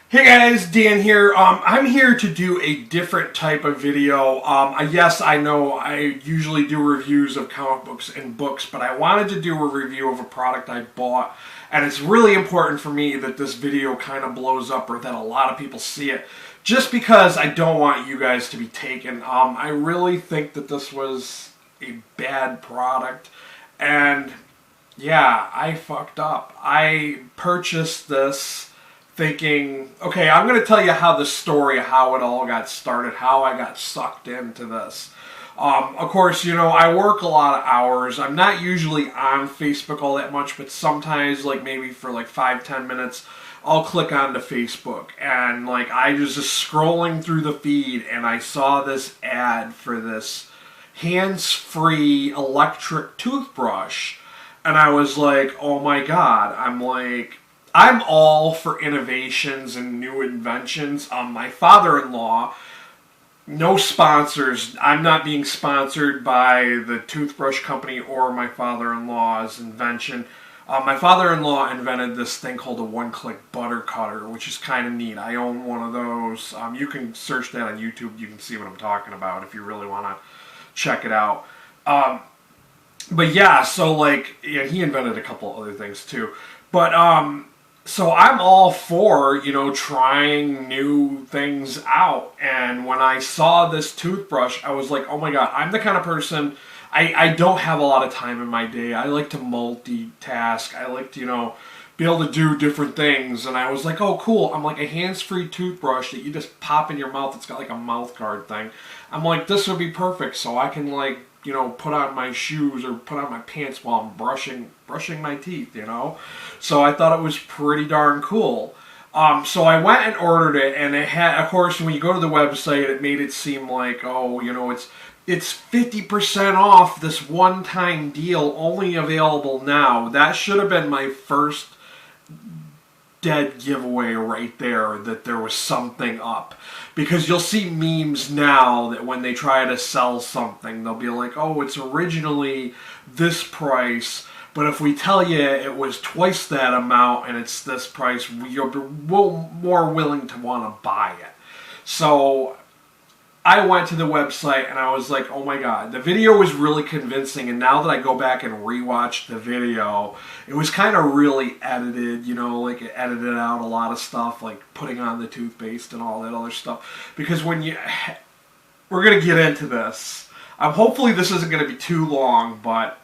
Hey guys, Dan here. I'm here to do a different type of video. Yes, I know I usually do reviews of comic books and books, but I wanted to do a review of a product I bought, and it's really important for me that this video kind of blows up or that a lot of people see it, just because I don't want you guys to be taken. I really think that this was a bad product, and yeah, I fucked up. I purchased this thinking, okay, I'm going to tell you how the story, how it all got started, how I got sucked into this. Of course, I work a lot of hours. I'm not usually on Facebook all that much, but sometimes, like maybe for like 5-10 minutes, I'll click onto Facebook. And like I was just scrolling through the feed and I saw this ad for this hands-free electric toothbrush. And I was like, oh my God, I'm all for innovations and new inventions. My father-in-law, no sponsors. I'm not being sponsored by the toothbrush company or my father-in-law's invention. My father-in-law invented this thing called a one-click butter cutter, which is kind of neat. I own one of those. You can search that on YouTube. You can see what I'm talking about if you really want to check it out. But yeah, so he invented a couple other things too. But so I'm all for, trying new things out. And when I saw this toothbrush, I was like, oh my God, I'm the kind of person, I don't have a lot of time in my day. I like to multitask. I like to, be able to do different things. And I was like, oh, cool. I'm like a hands-free toothbrush that you just pop in your mouth. It's got like a mouth guard thing. I'm like, this would be perfect. So I can put on my shoes or put on my pants while I'm brushing my teeth, So I thought it was pretty darn cool. So I went and ordered it, and it had, of course, when you go to the website, it made it seem like, it's 50% off this one-time deal, only available now. That should have been my first dead giveaway right there, that there was something up. Because you'll see memes now that when they try to sell something, they'll be like, oh, it's originally this price, but if we tell you it was twice that amount and it's this price, you're more willing to want to buy it. So I went to the website and I was like, oh my God, the video was really convincing, and now that I go back and rewatch the video, it was kind of really edited, it edited out a lot of stuff, like putting on the toothpaste and all that other stuff. Because we're going to get into this. Hopefully this isn't going to be too long, but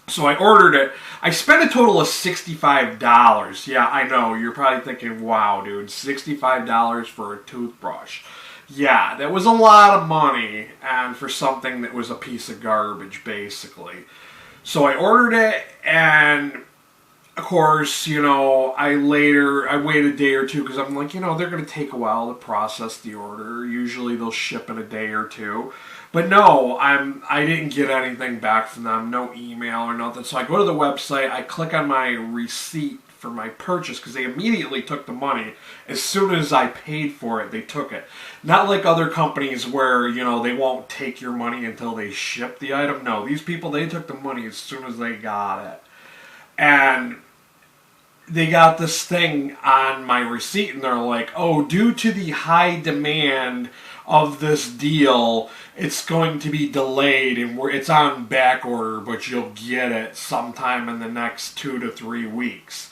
so I ordered it. I spent a total of $65. Yeah, I know, you're probably thinking, wow, dude, $65 for a toothbrush. Yeah, that was a lot of money, and for something that was a piece of garbage, basically. So I ordered it, and of course, I wait a day or two, because I'm like, they're going to take a while to process the order. Usually they'll ship in a day or two. But no, I didn't get anything back from them, no email or nothing. So I go to the website, I click on my receipt for my purchase, because they immediately took the money. As soon as I paid for it, they took it. Not like other companies where, they won't take your money until they ship the item. No, these people, they took the money as soon as they got it. And they got this thing on my receipt, and they're like, oh, due to the high demand of this deal, it's going to be delayed, and it's on back order, but you'll get it sometime in the next 2 to 3 weeks.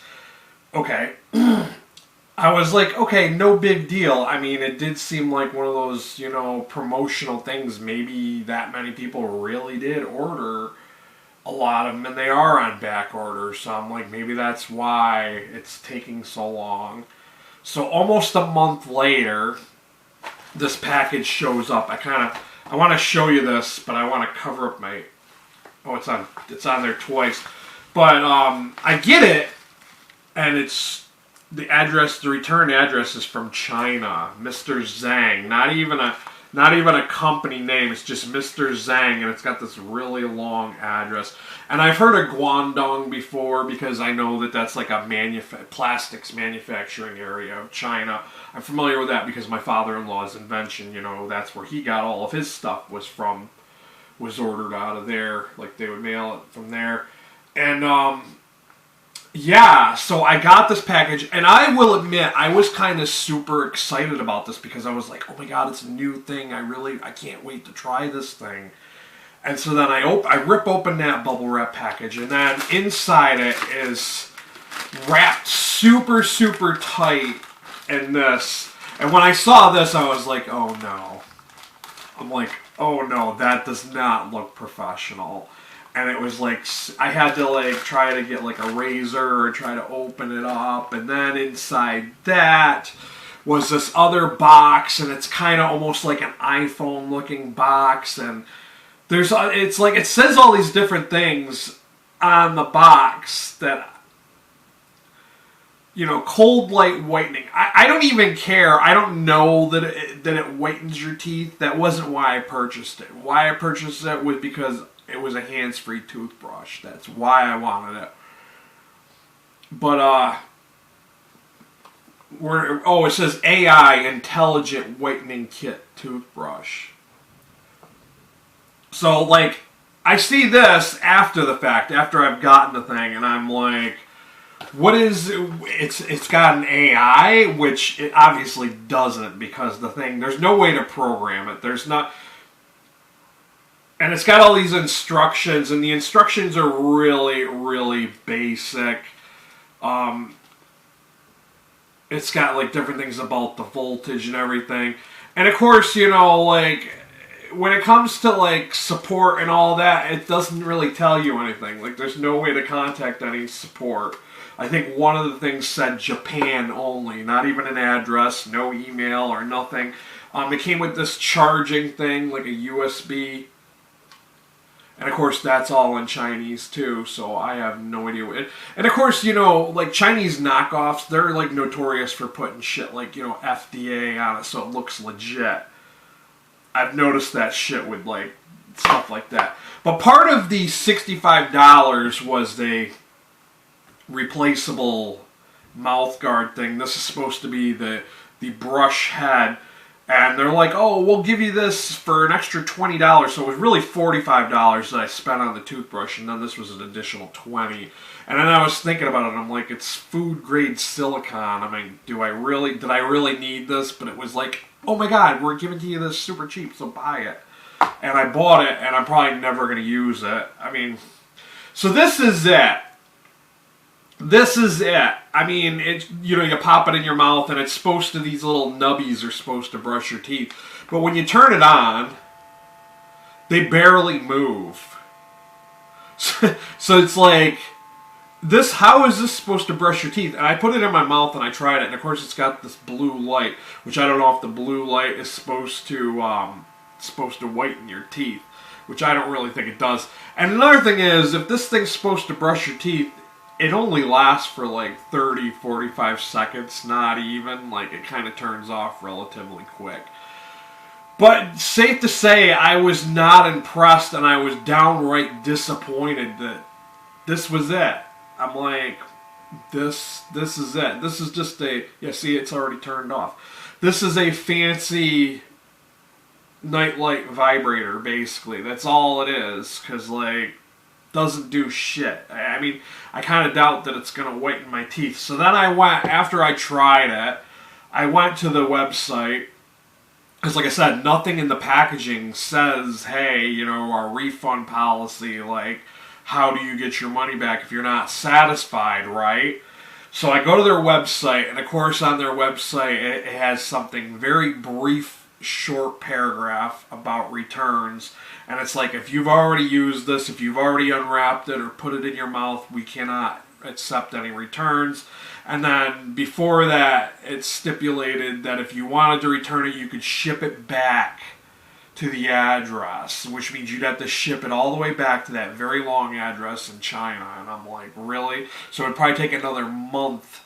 Okay. I was like, okay, no big deal. I mean, it did seem like one of those, promotional things. Maybe that many people really did order a lot of them, and they are on back order. So I'm like, maybe that's why it's taking so long. So almost a month later, this package shows up. I want to show you this, but I want to cover up my, oh, it's on there twice. But I get it. And it's the return address is from China, Mr. Zhang. Not even a company name. It's just Mr. Zhang, and it's got this really long address. And I've heard of Guangdong before, because I know that that's like a plastics manufacturing area of China. I'm familiar with that because my father-in-law's invention, that's where he got all of his stuff was ordered out of there. Like they would mail it from there, and Yeah, so I got this package, and I will admit, I was kind of super excited about this because I was like, oh my god, it's a new thing. I can't wait to try this thing. And so then I rip open that bubble wrap package, and then inside it is wrapped super, super tight in this. And when I saw this, I was like, oh no. I'm like, oh no, that does not look professional. And it was like, I had to like try to get like a razor or try to open it up. And then inside that was this other box, and it's kind of almost like an iPhone looking box. And it's like, it says all these different things on the box that, you know, cold light whitening. I don't even care. I don't know that it whitens your teeth. That wasn't why I purchased it. Why I purchased it was because it was a hands-free toothbrush. That's why I wanted it. But, it says AI Intelligent Whitening Kit Toothbrush. So, like, I see this after the fact, after I've gotten the thing, and I'm like, what is, it's got an AI, which it obviously doesn't, because there's no way to program it. There's not, and it's got all these instructions, and the instructions are really, really basic. It's got, like, different things about the voltage and everything. And, of course, you know, like, when it comes to, like, support and all that, it doesn't really tell you anything. Like, there's no way to contact any support. I think one of the things said Japan only, not even an address, no email or nothing. It came with this charging thing, like a USB. And of course, that's all in Chinese too, so I have no idea what it... And of course, you know, like Chinese knockoffs, they're like notorious for putting shit like, you know, FDA on it so it looks legit. I've noticed that shit with like stuff like that. But part of the $65 was the replaceable mouth guard thing. This is supposed to be the brush head, and they're like, oh, we'll give you this for an extra $20. So it was really $45 that I spent on the toothbrush, and then this was an additional $20. And then I was thinking about it, and I'm like, it's food grade silicone. I mean, did I really need this? But it was like, oh my god, we're giving to you this super cheap, so buy it. And I bought it, and I'm probably never going to use it. I mean, so this is it. This is it. I mean, you know, you pop it in your mouth, and it's supposed to, these little nubbies are supposed to brush your teeth. But when you turn it on, they barely move. So it's like, how is this supposed to brush your teeth? And I put it in my mouth, and I tried it, and of course it's got this blue light, which I don't know if the blue light is supposed to whiten your teeth, which I don't really think it does. And another thing is, if this thing's supposed to brush your teeth, it only lasts for like 30, 45 seconds, not even. Like, it kind of turns off relatively quick. But safe to say, I was not impressed, and I was downright disappointed that this was it. I'm like, this is it. This is just see, it's already turned off. This is a fancy nightlight vibrator, basically. That's all it is, because, like, doesn't do shit. I mean, I kind of doubt that it's going to whiten my teeth. So then after I tried it, I went to the website, because like I said, nothing in the packaging says, hey, you know, our refund policy, like, how do you get your money back if you're not satisfied, right? So I go to their website, and of course on their website it has something very brief, short paragraph about returns. And it's like, if you've already used this, if you've already unwrapped it or put it in your mouth, we cannot accept any returns. And then before that, it's stipulated that if you wanted to return it, you could ship it back to the address, which means you'd have to ship it all the way back to that very long address in China. And I'm like, really? So it'd probably take another month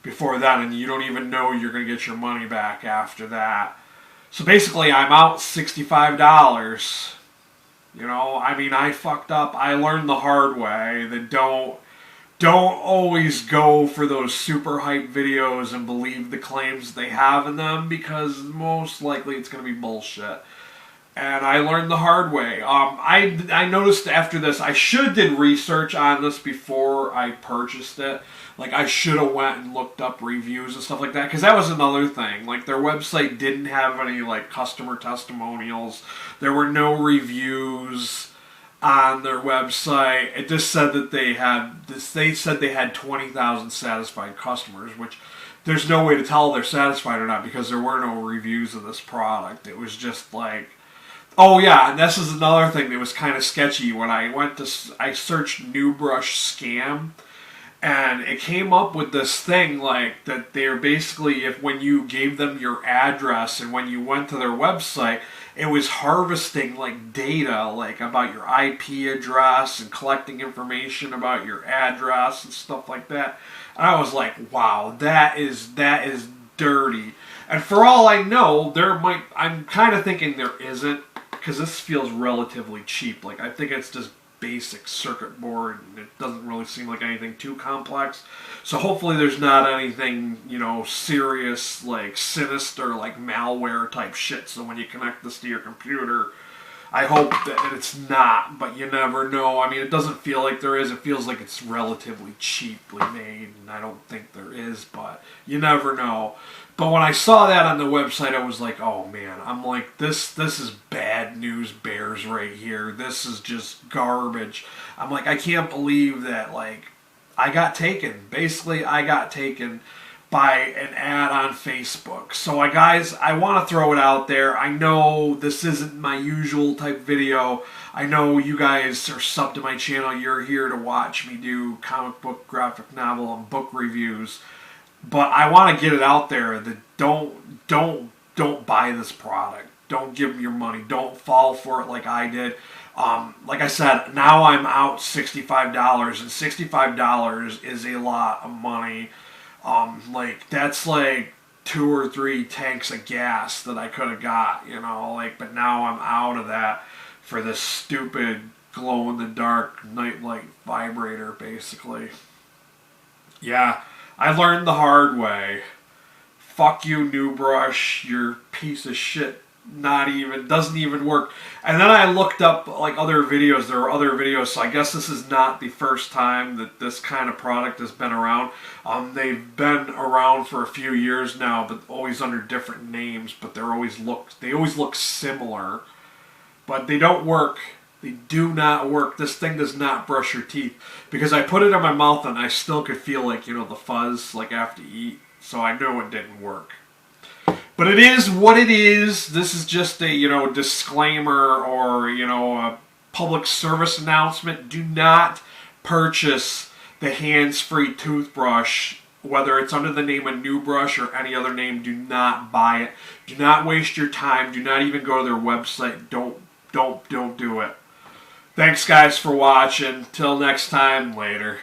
before that, and you don't even know you're going to get your money back after that. So basically, I'm out $65. You know, I mean, I fucked up. I learned the hard way that don't always go for those super hype videos and believe the claims they have in them, because most likely it's going to be bullshit. And I learned the hard way. I noticed after this, I should have did research on this before I purchased it. Like, I should have went and looked up reviews and stuff like that, because that was another thing. Like, their website didn't have any, like, customer testimonials. There were no reviews on their website. It just said that they had this. They said they had 20,000 satisfied customers, which there's no way to tell if they're satisfied or not, because there were no reviews of this product. It was just like, oh yeah, and this is another thing that was kind of sketchy. When I searched Nuubrush scam, and it came up with this thing like that they're basically, if when you gave them your address and when you went to their website, it was harvesting like data like about your IP address and collecting information about your address and stuff like that. And I was like, wow, that is dirty. And for all I know, I'm kind of thinking there isn't, because this feels relatively cheap. Like, I think it's just basic circuit board, and it doesn't really seem like anything too complex. So hopefully there's not anything, serious, like sinister, like malware type shit. So when you connect this to your computer, I hope that it's not, but you never know. I mean, it doesn't feel like there is. It feels like it's relatively cheaply made, and I don't think there is, but you never know. But when I saw that on the website, I was like, oh man, I'm like, this is bad news bears right here. This is just garbage. I'm like, I can't believe that, like, I got taken. Basically, I got taken by an ad on Facebook. So guys, I want to throw it out there. I know this isn't my usual type video. I know you guys are subbed to my channel. You're here to watch me do comic book, graphic novel, and book reviews. But I want to get it out there that don't buy this product. Don't give them your money. Don't fall for it like I did. Like I said, now I'm out $65, and $65 is a lot of money. Like, that's like 2 or 3 tanks of gas that I could have got, but now I'm out of that for this stupid glow-in-the-dark nightlight vibrator, basically. Yeah, I learned the hard way. Fuck you, Nuubrush, your piece of shit. Doesn't even work. And then I looked up like other videos. There were other videos, so I guess this is not the first time that this kind of product has been around. They've been around for a few years now, but always under different names. But they always look similar, but they don't work. They do not work. This thing does not brush your teeth, because I put it in my mouth and I still could feel like the fuzz like after you eat. So I know it didn't work. But it is what it is. This is just a, disclaimer or, a public service announcement. Do not purchase the hands-free toothbrush, whether it's under the name of Nuubrush or any other name. Do not buy it. Do not waste your time. Do not even go to their website. Don't do it. Thanks, guys, for watching. Till next time, later.